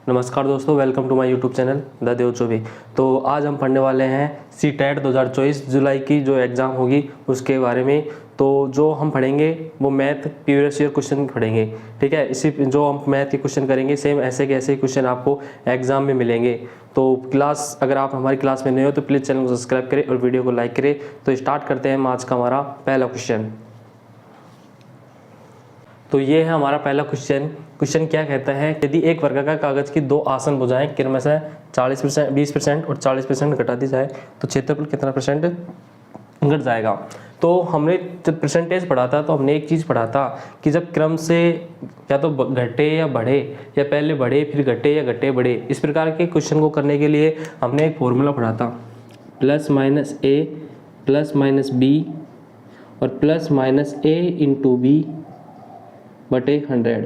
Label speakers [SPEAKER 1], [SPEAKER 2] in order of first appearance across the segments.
[SPEAKER 1] नमस्कार दोस्तों, welcome to my YouTube channel the Dev Choubey. तो आज हम पढ़ने वाले हैं सीटेट 2024 जुलाई की जो एग्ज़ाम होगी उसके बारे में। तो जो हम पढ़ेंगे वो मैथ प्रीवियस ईयर क्वेश्चन पढ़ेंगे, ठीक है। इसी जो हम मैथ के क्वेश्चन करेंगे सेम ऐसे के ऐसे क्वेश्चन आपको एग्जाम में मिलेंगे। तो क्लास अगर आप हमारी क्लास में नए हो तो प्लीज़ चैनल को सब्सक्राइब करें और वीडियो को लाइक करें। तो स्टार्ट करते हैं आज का हमारा पहला क्वेश्चन। तो ये है हमारा पहला क्वेश्चन। क्वेश्चन क्या कहता है, यदि एक वर्गाकार कागज की दो आसन भुजाएं क्रमशः 40%, 20% और 40% घटा दी जाए तो क्षेत्रफल कितना परसेंट घट जाएगा। तो हमने जब परसेंटेज पढ़ा था तो हमने एक चीज़ पढ़ा था कि जब क्रम से या तो घटे या बढ़े या पहले बढ़े फिर घटे या घटे बढ़े, इस प्रकार के क्वेश्चन को करने के लिए हमने एक फॉर्मूला पढ़ा था, प्लस माइनस ए प्लस माइनस बी और प्लस माइनस ए इंटू बी बटे 100।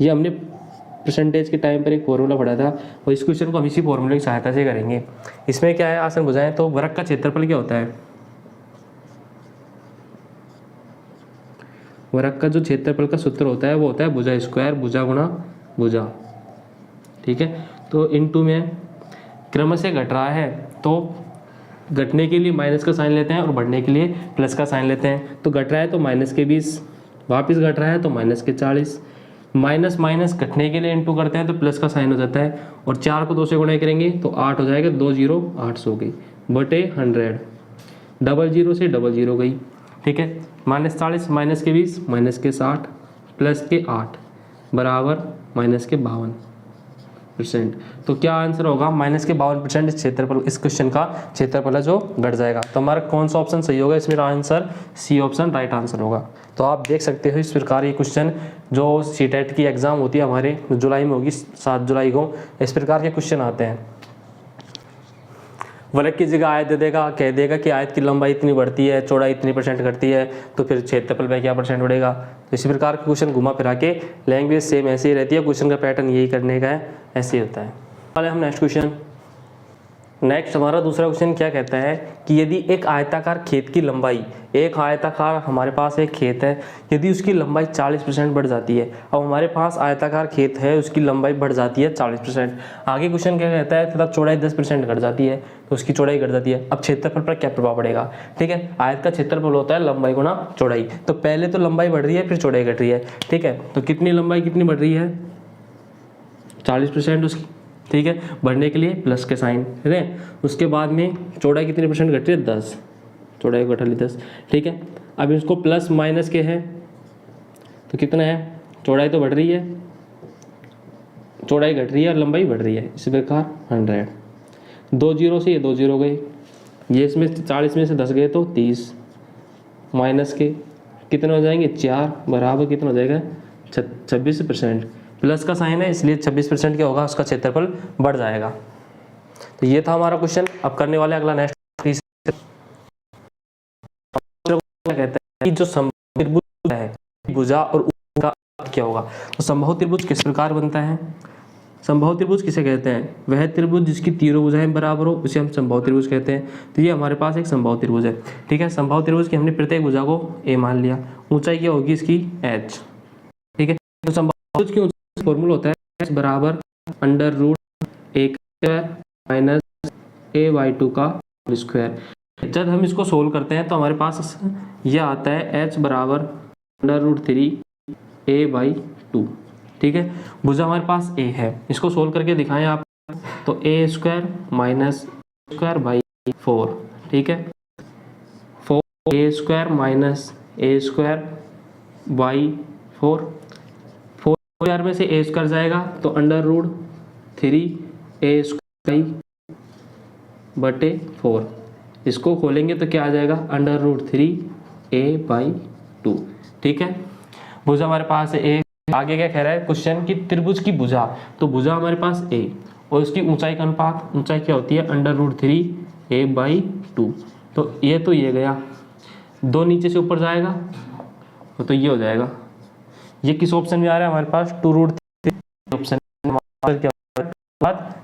[SPEAKER 1] ये हमने परसेंटेज के टाइम पर एक फॉर्मूला पढ़ा था और इस क्वेश्चन को हम इसी फॉर्मूले की सहायता से करेंगे। इसमें क्या है, आसन भुजाएं, तो वर्ग का क्षेत्रफल क्या होता है, वर्ग का जो क्षेत्रफल का सूत्र होता है वो होता है भुजा स्क्वायर, भुजा गुणा भुजा, ठीक है। तो इनटू में क्रम से घट रहा है तो घटने के लिए माइनस का साइन लेते हैं और बढ़ने के लिए प्लस का साइन लेते हैं। तो घट रहा है तो माइनस के 20, वापस घट रहा है तो माइनस के 40, माइनस माइनस घटने के लिए इनटू करते हैं तो प्लस का साइन हो जाता है और 4 को 2 से गुणा करेंगे तो 8 हो जाएगा, 2 0 8 हो गई बटे 100, डबल जीरो से डबल जीरो गई, ठीक है। माइनस 40 माइनस के 20 माइनस के 60 प्लस के 8 बराबर माइनस के 52%। तो क्या आंसर होगा, माइनस के 52% क्षेत्रफल, इस क्वेश्चन का क्षेत्रफल है जो घट जाएगा। तो हमारा कौन सा ऑप्शन सही होगा, इसमें answer C option right answer होगा। तो आप देख सकते हो इस प्रकार ये क्वेश्चन जो सीटेट की एग्जाम होती है हमारे जुलाई में होगी 7 जुलाई को, इस प्रकार के क्वेश्चन आते हैं। वर्ग की जगह आयत दे देगा, कह देगा कि आयत की लंबाई इतनी बढ़ती है, चौड़ाई इतनी परसेंट घटती है, तो फिर क्षेत्रफल में क्या परसेंट बढ़ेगा। तो इसी प्रकार के क्वेश्चन घुमा फिरा के लैंग्वेज सेम ऐसे ही रहती है, क्वेश्चन का पैटर्न यही करने का है, ऐसे ही होता है। चलिए हम नेक्स्ट क्वेश्चन। नेक्स्ट हमारा दूसरा क्वेश्चन क्या कहता है कि यदि एक आयताकार खेत की लंबाई, एक आयताकार हमारे पास एक खेत है, यदि उसकी लंबाई 40% बढ़ जाती है। अब हमारे पास आयताकार खेत है, उसकी लंबाई बढ़ जाती है 40%। आगे क्वेश्चन क्या कहता है, तथा चौड़ाई 10% घट जाती है तो उसकी चौड़ाई घट जाती है। अब क्षेत्रफल पर क्या प्रभाव पड़ेगा, ठीक है। आयत का क्षेत्रफल होता है लंबाई गुणा चौड़ाई, तो पहले तो लंबाई बढ़ रही है फिर चौड़ाई घट रही है, ठीक है। तो कितनी लंबाई कितनी बढ़ रही है, 40% उसकी, ठीक है। बढ़ने के लिए प्लस के साइन, ठीक है। उसके बाद में चौड़ाई कितने परसेंट घट रही है, 10, चौड़ाई घटा ली 10, ठीक है। अब इसको प्लस माइनस के है तो कितना है, चौड़ाई तो बढ़ रही है, चौड़ाई घट रही है और लंबाई बढ़ रही है, इसी प्रकार 100। 2 0 से ये 2 0 गए, ये इसमें 40 में से 10 गए तो 30, माइनस के कितने हो जाएंगे 4 बराबर कितना हो जाएगा 26%। प्लस का साइन है इसलिए 26% क्या होगा, उसका क्षेत्रफल बढ़ जाएगा। तो ये था हमारा क्वेश्चन। अब करने वाले अगला नेक्स्ट क्या कहता है कि जो समबाहु त्रिभुज है, भुजा और उसका क्या होगा। तो समबाहु त्रिभुज किस प्रकार बनता है, समबाहु त्रिभुज किसे कहते हैं, वह त्रिभुज जिसकी तीनों भुजाएं बराबर हो उसे हम समबाहु त्रिभुज कहते हैं। तो ये हमारे पास एक समबाहु त्रिभुज है, ठीक है। समबाहु त्रिभुज की हमने प्रत्येक भुजा को ए मान लिया, ऊंचाई क्या होगी इसकी h, ठीक है। तो समबाहु त्रिभुज की ऊंचाई फॉर्मूला होता है h बराबर √a² माइनस a/2 का स्क्वायर। जब हम इसको सोल्व करते हैं तो हमारे पास यह आता है h बराबर √3a/2, ठीक है। भुजा हमारे पास a है, इसको सोल्व करके दिखाएं आप, तो a² माइनस a²/4, ठीक है। 4a² माइनस a²/4, 4 में से a² जाएगा तो √3a²/4, इसको खोलेंगे तो क्या आ जाएगा √3a/2, ठीक है। भुजा हमारे पास है a। आगे क्या कह रहा है क्वेश्चन की त्रिभुज की भुजा, तो भुजा हमारे पास a और उसकी ऊंचाई का अनुपात, ऊंचाई क्या होती है √3a/2। तो ये गया, 2 नीचे से ऊपर जाएगा तो ये हो जाएगा। ये किस ऑप्शन में आ रहा है हमारे पास, 2√3 ऑप्शन, क्या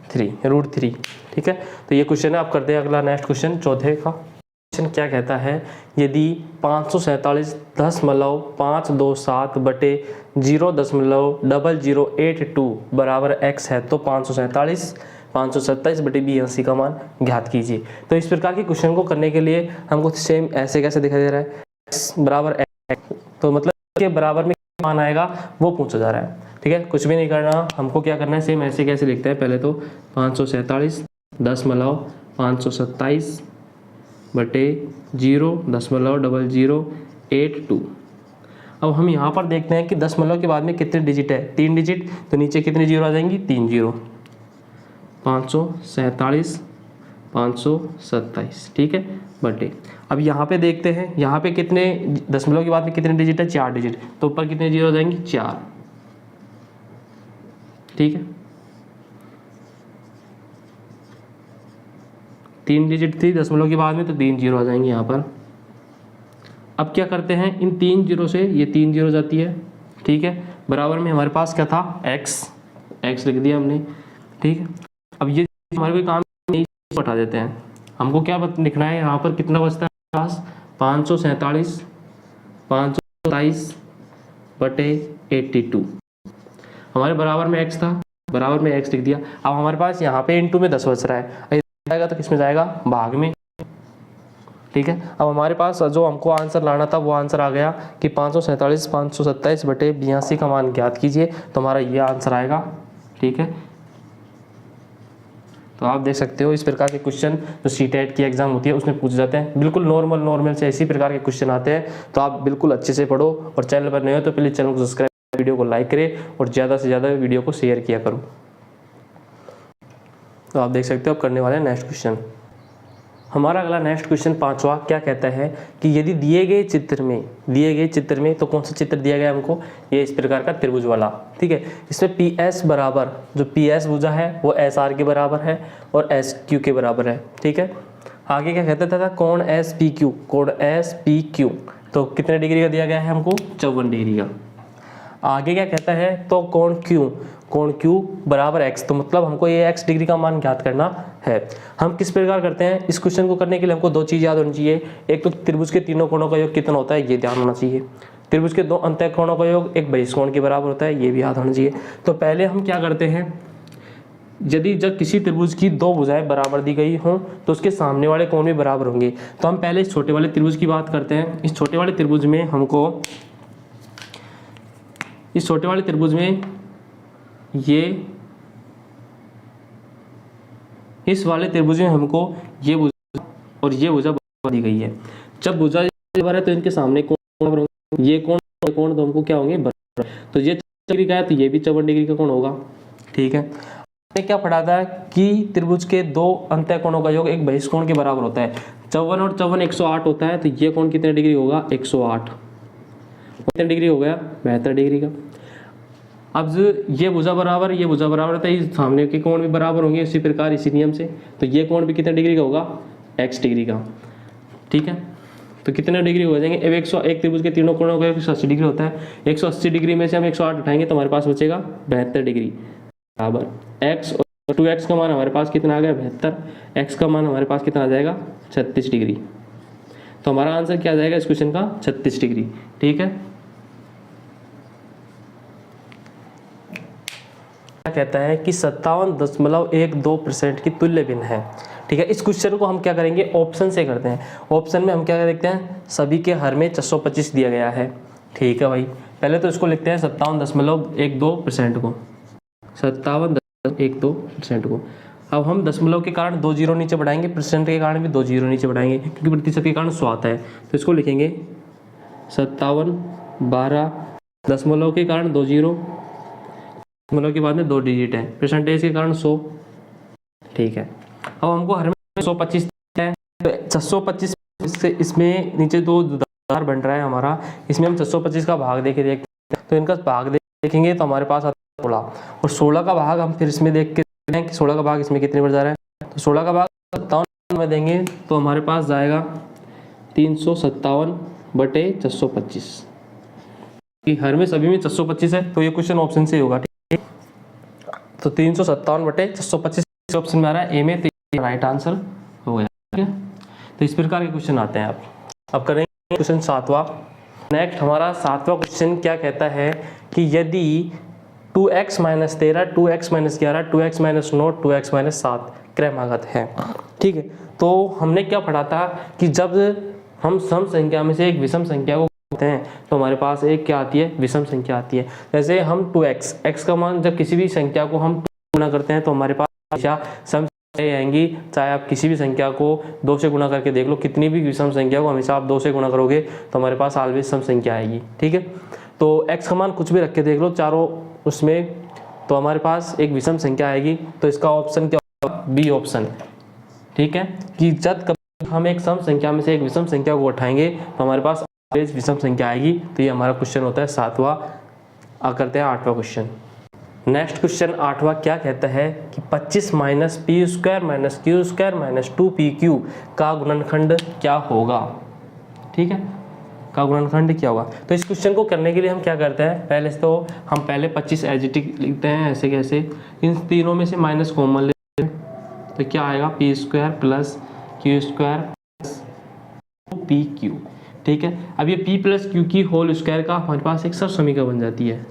[SPEAKER 1] 3 √3, ठीक है। तो ये क्वेश्चन है। आप करते हैं अगला नेक्स्ट क्वेश्चन चौथे का। क्वेश्चन क्या कहता है, यदि 547.527 बटे 0.0082 बराबर x है तो 527 बटे 82 का मान ज्ञात कीजिए। तो इस प्रकार के क्वेश्चन को करने के लिए हमको सेम ऐसे कैसे दिखाई दे रहा है, x बराबर x, तो मतलब के बराबर में मान आएगा वो पूछा जा रहा है। ठीक है, कुछ भी नहीं करना, हमको क्या करना है, सेम ऐसे कैसे लिखते हैं, पहले तो 547.527 बटे 0.0082। अब हम यहाँ पर देखते हैं कि दशमलव के बाद में कितने डिजिट है, 3 डिजिट, तो नीचे कितनी जीरो आ जाएंगी, 3 जीरो, 527। ठीक है, बटे अब यहाँ पे देखते हैं, यहाँ पे कितने दशमलव के बाद में कितने डिजिट है, 4 डिजिट, तो ऊपर कितने जीरो आ जाएंगी, 4। ठीक है, 3 डिजिट थी दशमलव के बाद में, तो 3 जीरो आ जाएंगे यहाँ पर। अब क्या करते हैं, इन 3 जीरो से ये 3 जीरो जाती है। ठीक है, बराबर में हमारे पास क्या था, x लिख दिया हमने। ठीक है, अब ये हमारे कोई काम नहीं, हटा देते हैं। हमको क्या लिखना है, यहाँ पर कितना बचता है हमारे पास, 527 बटे 82। हमारे बराबर में x था, बराबर में x लिख दिया। अब हमारे पास यहाँ पे इनटू में 10 बच रहा है, जाएगा तो किस में जाएगा, भाग में। ठीक है, अब हमारे पास जो हमको आंसर लाना था वो आंसर आ गया कि 527 बटे 82 का मान ज्ञात कीजिए, तो हमारा ये आंसर आएगा। ठीक है, तो आप देख सकते हो इस प्रकार के क्वेश्चन जो सीटेट की एग्जाम होती है उसमें पूछे जाते हैं, बिल्कुल नॉर्मल से इसी प्रकार के क्वेश्चन आते हैं। तो आप बिल्कुल अच्छे से पढ़ो, और चैनल पर नए हो तो प्लीज़ चैनल को सब्सक्राइब, वीडियो को लाइक करें और ज़्यादा से ज़्यादा वीडियो को शेयर किया करो। तो आप देख सकते हो अब करने वाले हैं नेक्स्ट क्वेश्चन। हमारा अगला नेक्स्ट क्वेश्चन 5वां क्या कहता है कि यदि दिए गए चित्र में तो कौन सा चित्र दिया गया हमको, ये इस प्रकार का त्रिभुज वाला। ठीक है, इसमें PS बराबर, जो PS भुजा है वो SR के बराबर है और SQ के बराबर है। ठीक है, आगे क्या कहता था, कोण SPQ, तो कितने डिग्री का दिया गया है हमको, 54 डिग्री का। आगे क्या कहता है, तो कोण Q बराबर x, तो मतलब हमको ये x डिग्री का मान ज्ञात करना है। हम किस प्रकार करते हैं, इस क्वेश्चन को करने के लिए हमको 2 चीज़ याद होनी चाहिए। एक तो त्रिभुज के तीनों कोणों का योग कितना होता है, ये ध्यान होना चाहिए। त्रिभुज के 2 अंतः कोणों का योग एक बहिष्कोण के बराबर होता है, ये भी याद होना चाहिए। तो पहले हम क्या करते हैं, जब किसी त्रिभुज की 2 भुजाएं बराबर दी गई हों तो उसके सामने वाले कोण भी बराबर होंगे। तो हम पहले इस छोटे वाले त्रिभुज की बात करते हैं। इस छोटे वाले त्रिभुज में हमको इस वाले त्रिभुज में हमको ये भुजा और ये भुजा बराबर दी गई है। जब भुजा बराबर है तो इनके सामने कोण बराबर होंगे, ये कोण तो हमको क्या होंगे, बराबर। तो ये 54 डिग्री का है तो ये भी 54 डिग्री का कोण होगा। ठीक है, हमने क्या पढ़ा था कि त्रिभुज के 2 अंतः कोणों का योग एक बहिष्कोण के बराबर होता है। 54 और 54 108 होता है, तो ये कोण कितने डिग्री होगा, 108। कितने डिग्री हो गया, 72 डिग्री का। अब ये भुजा बराबर होता है, इस सामने के कोण भी बराबर होंगे इसी प्रकार, इसी नियम से। तो ये कोण भी कितने डिग्री का होगा, x डिग्री का। ठीक है, तो कितने डिग्री हो जाएंगे, अब 101 त्रिभुज के तीनों कोणों का 180 डिग्री होता है। 180 डिग्री में से हम 108 उठाएंगे तो हमारे पास बचेगा 72 डिग्री बराबर x, और 2x का मान हमारे पास कितना आ गया, 72। x का मान हमारे पास कितना आ जाएगा, 36 डिग्री। तो हमारा आंसर क्या आ जाएगा इस क्वेश्चन का, 36 डिग्री। ठीक है, कहता है कि 57.12% की तुल्य भिन्न है। ठीक है, इस क्वेश्चन को हम क्या करेंगे, ऑप्शन से करते हैं। ऑप्शन में हम क्या देखते हैं, सभी के हर में 625 दिया गया है। ठीक है भाई, पहले तो इसको लिखते हैं 57.12% को, 57.12% को। अब हम दशमलव के कारण 2 जीरो नीचे बढ़ाएंगे, परसेंट के कारण भी 2 जीरो नीचे बढ़ाएंगे, क्योंकि प्रतिशत के कारण 100 आता है। तो इसको लिखेंगे 57.12, दशमलव के कारण 2 जीरो, दशमलव के बाद में 2 डिजिट है, परसेंटेज के कारण 100। ठीक है, अब हमको हर में 125 है, तो 625 से इसमें नीचे 2 1000 बन रहा है हमारा, इसमें हम 625 का भाग देके देखते हैं। तो इनका भाग देखेंगे तो हमारे पास आता है 16, और 16 का भाग हम फिर इसमें देख के देखते हैं कि 16 का भाग इसमें कितने बढ़ जा रहा है। तो 16 का भाग 57 में देंगे तो हमारे पास जाएगा 357 बटे 625, कि हर में सभी में 625 है, तो ये क्वेश्चन ऑप्शन से होगा। तो 357 बटे 625 ऑप्शन में आ रहा है ए में, तो राइट आंसर हो गया। ठीक है, तो इस प्रकार के क्वेश्चन आते हैं। अब करेंगे क्वेश्चन 7वां। नेक्स्ट हमारा 7वां क्वेश्चन क्या कहता है कि यदि 2x minus 13, 2x minus 11, 2x minus 9, 2x minus 7 क्रमागत है। ठीक है, तो हमने क्या पढ़ा था कि जब हम सम संख्या में से एक विषम संख्या को करते हैं तो हमारे पास एक क्या आती है, विषम संख्या आती है। जैसे हम 2x, x का मान जब किसी भी संख्या को हम गुना करते हैं तो हमारे पास हमेशा सम संख्या आएंगी। चाहे आप किसी भी संख्या को 2 से गुना करके देख लो, कितनी भी विषम संख्या को हमेशा आप 2 से गुना करोगे तो हमारे पास ऑलवेज सम संख्या आएगी। ठीक है, तो x का मान कुछ भी रख के देख लो चारों उसमें, तो हमारे पास एक विषम संख्या आएगी। तो इसका ऑप्शन क्या होगा, बी ऑप्शन। ठीक है, कि जब कभी हम एक सम संख्या में से एक विषम संख्या को उठाएंगे तो हमारे पास ऑलवेज विषम संख्या आएगी। तो ये हमारा क्वेश्चन होता है 7वां। करते हैं 8वां क्वेश्चन। नेक्स्ट क्वेश्चन 8वां क्या कहता है कि 25 minus P square minus Q square minus 2pq का गुणनखंड क्या होगा। ठीक है, का गुणनखंड क्या होगा। तो इस क्वेश्चन को करने के लिए हम क्या करते हैं, पहले तो हम 25 एजिटिक लिखते हैं ऐसे कैसे, इन तीनों में से माइनस कॉमन लेते हैं तो क्या आएगा, P square plus Q square plus P Q. ठीक है, अब ये p प्लस क्यू की होल स्क्वायर का हमारे पास एक सब समीकरण बन जाती है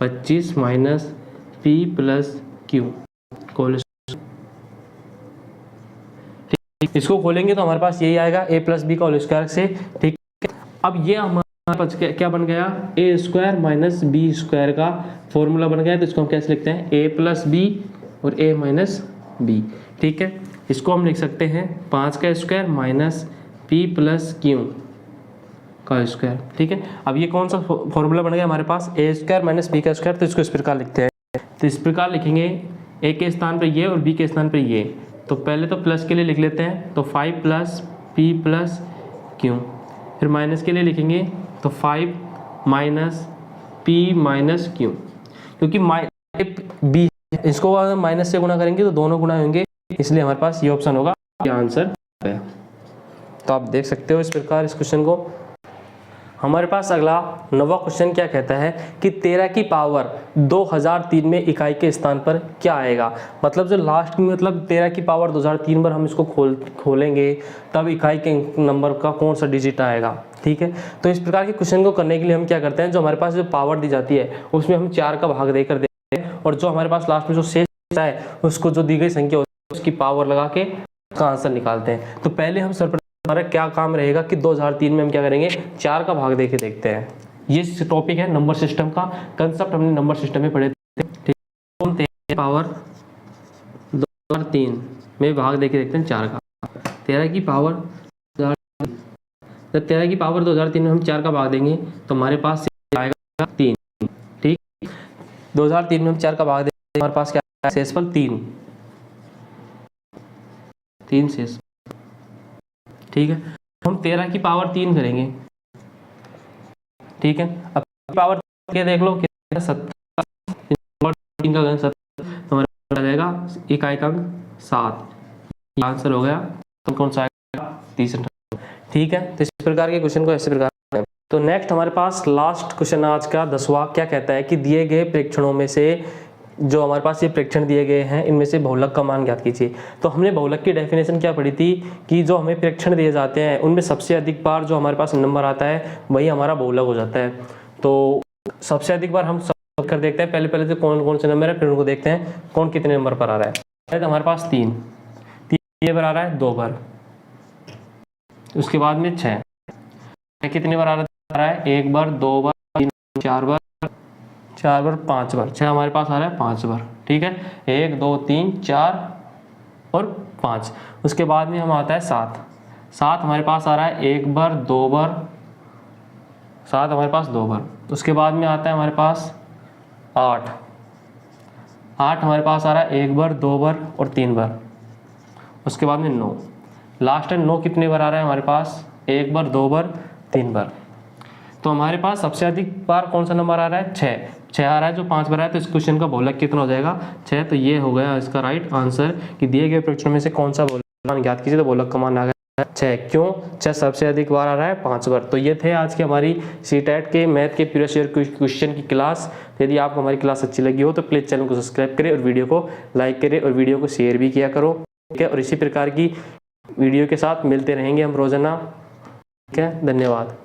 [SPEAKER 1] 25 minus P plus Q whole. ठीक, इसको खोलेंगे तो हमारे पास यही आएगा a प्लस बी का होल स्क्वायर से। ठीक, अब ये हमारे पास क्या बन गया, A square minus B square का फॉर्मूला बन गया। तो इसको हम कैसे लिखते हैं, ए प्लस बी और ए माइनस बी। ठीक है, इसको हम लिख सकते हैं 5 का square minus P plus Q का स्क्वायर। ठीक है, अब ये कौन सा फॉर्मूला बन गया हमारे पास, ए स्क्वायर माइनस बी का स्क्वायर। तो इसको इस प्रकार लिखते हैं, तो इस प्रकार लिखेंगे ए के स्थान पर ये और बी के स्थान पर ये। तो पहले तो प्लस के लिए लिख लेते हैं, तो 5 प्लस पी प्लस क्यू। फिर माइनस के लिए लिखेंगे तो 5 माइनस पी माइनस क्यू, क्योंकि बी इसको अगर माइनस से गुना करेंगे तो दोनों गुना होंगे, इसलिए हमारे पास ये ऑप्शन होगा, ये आंसर है। तो आप देख सकते हो इस प्रकार इस क्वेश्चन को। हमारे पास अगला 9वां क्वेश्चन क्या कहता है कि 13 की पावर 2003 में इकाई के स्थान पर क्या आएगा। मतलब जो लास्ट में, मतलब 13 की पावर 2003 पर हम इसको खोलेंगे तब इकाई के नंबर का कौन सा डिजिट आएगा। ठीक है, तो इस प्रकार के क्वेश्चन को करने के लिए हम क्या करते हैं, जो हमारे पास जो पावर दी जाती है उसमें हम 4 का भाग देकर देते हैं, और जो हमारे पास लास्ट में जो शेष है उसको जो दी गई संख्या होती है उसकी पावर लगा के उसका आंसर निकालते हैं। तो पहले हम हमारा क्या काम रहेगा कि 2003 में हम क्या करेंगे, 4 का भाग देके देखते हैं। ये टॉपिक है नंबर सिस्टम का, कंसेप्ट हमने नंबर सिस्टम में पढ़े थे। ठीक है, 13 पावर 2003 में भाग देके देखते हैं 4 का। 13 की पावर 2003 में हम 4 का भाग देंगे तो हमारे पास आएगा 3। ठीक, 2003 में हम 4 का भाग देंगे हमारे पास क्या आएगा, शेषफल 3 शेष। ठीक है, हम 13 की पावर 3 करेंगे। ठीक है, अब पावर क्या देख लो, 70 3 का घन 70, तो हमारा आ जाएगा इकाई का अंक 7। आंसर हो गया, तो कौन सा आएगा, तीसरा। ठीक है, तो इस प्रकार के क्वेश्चन को ऐसे प्रकार। तो नेक्स्ट हमारे पास लास्ट क्वेश्चन आज का 10वां क्या कहता है कि दिए गए प्रेक्षणों में से जो हमारे पास ये प्रेक्षण दिए गए हैं इनमें से बहुलक का मान ज्ञात कीजिए। तो हमने बहुलक की डेफिनेशन क्या पढ़ी थी कि जो हमें प्रेक्षण दिए जाते हैं उनमें सबसे अधिक बार जो हमारे पास नंबर आता है वही हमारा बहुलक हो जाता है। तो सबसे अधिक बार हम सब कर देखते हैं, पहले तो कौन कौन से नंबर है, फिर उनको देखते हैं कौन कितने नंबर पर आ रहा है। तो हमारे पास 3 बार आ रहा है, 2 बार, उसके बाद में 6 कितने बार आ रहा है, 1 बार, 2 बार, 3 4 बार, 5 बार। 6 हमारे पास आ रहा है 5 बार। ठीक है, 1 2 3 4 और 5। उसके बाद में हम आता है 7 हमारे पास आ रहा है 1 बार, 2 बार, 7 हमारे पास 2 बार। उसके बाद में आता है हमारे पास 8 हमारे पास आ रहा है 1 बार, 2 बार और 3 बार। उसके बाद में 9, लास्ट है 9 कितने बार आ रहा है हमारे पास, 1 बार, 2 बार, 3 बार। तो हमारे पास सबसे अधिक बार कौन सा नंबर आ रहा है, 6 आ रहा है, जो 5 बार है। तो इस क्वेश्चन का बहुलक कितना हो जाएगा, 6। तो ये हो गया इसका राइट आंसर कि दिए गए प्रेक्षण में से कौन सा बहुलक मान ज्ञात कीजिए। तो बहुलक का मान आ गया 6। क्यों, 6 सबसे अधिक बार आ रहा है 5 बार। तो ये थे आज की हमारी सीटेट के मैथ के प्रीवियस ईयर क्वेश्चन की क्लास। यदि आपको हमारी क्लास अच्छी लगी हो तो प्लीज़ चैनल को सब्सक्राइब करें और वीडियो को लाइक करें और वीडियो को शेयर भी किया करो। ठीक है, और इसी प्रकार की वीडियो के साथ मिलते रहेंगे हम रोज़ाना। ठीक है, धन्यवाद।